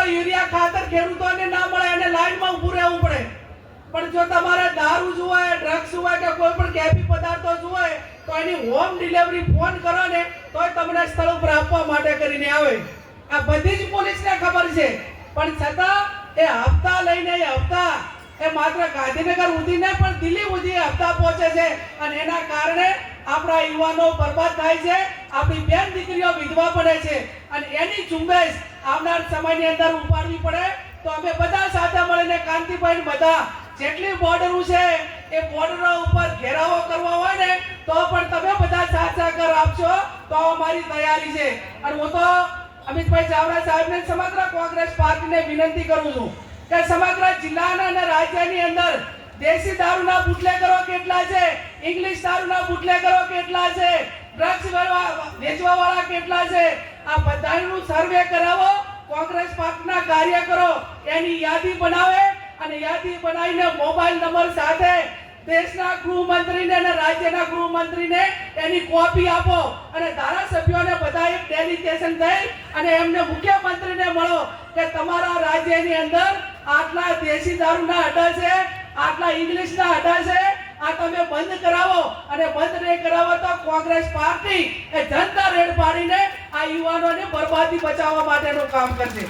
તો યુરિયા ખાતર ખેડૂતોને ના મળે અને લાઈનમાં ઊભું રહેવું પડે. પણ જો તમારે દારૂ જોઈએ, ડ્રગ્સ જોઈએ કે કોઈ પણ કેફી પદાર્થો જોઈએ તો એની હોમ ડિલિવરી ફોન કરો ને તોય તમને સ્થળ ઉપર આપવા માટે કરીને આવે. આ બધી જ પોલીસને ખબર છે, પણ છતાં એ હપ્તા લઈને એ માત્ર ગાંધીનગર સુધી ને પણ દિલ્હી સુધી હપ્તા પહોંચે છે અને એના કારણે આપણા યુવાનો બરબાદ થાય છે, આપણી બેન દીકરીઓ વિધવા પડે છે અને એની ઝુંબેશ આવનાર સમયની અંદર ઉપાડવી પડે. તો અમે બધા સાથે મળીને કાંતિભાઈ બધા જેટલી બોર્ડરો છે એ બોર્ડરો ઉપર ઘેરાવો કરવા હોય ને તો પણ તમે બધા સાથ સહકાર આપશો તો અમારી તૈયારી છે. અને હું તો અમિતભાઈ ચાવડા સાહેબને સમગ્ર કોંગ્રેસ પાર્ટીને વિનંતી કરું છું કે સમગ્ર જિલ્લાના અને રાજ્યની અંદર દેશી દારૂના બુટલેગરો કેટલા છે, ઇંગ્લિશ દારૂના બુટલેગરો કેટલા છે, ડ્રગ્સ વેચવા વાળા કેટલા છે, આ બધાનું સર્વે કરાવો. કોંગ્રેસ પાર્ટીના કાર્યકરો એની યાદી બનાવે અને યાદી બનાવીને મોબાઈલ નંબર સાથે દેશના ગૃહમંત્રીને અને રાજ્યના ગૃહમંત્રીને એની કોપી આપો અને ધારાસભ્યોને બધા એક ડેલિગેશન થઈ અને એમને મુખ્યમંત્રીને મળો કે તમારા રાજ્યની અંદર આટલા દેશી દારૂના અડ્ડા છે, આટલા ઇંગ્લિશના અડ્ડા છે, આ તમે બંધ કરાવો. અને બંધ નહીં કરાવો તો કોંગ્રેસ પાર્ટી એ જનતા રેડ પાડીને આ યુવાનોની બરબાદી બચાવવા માટેનું કામ કરશે.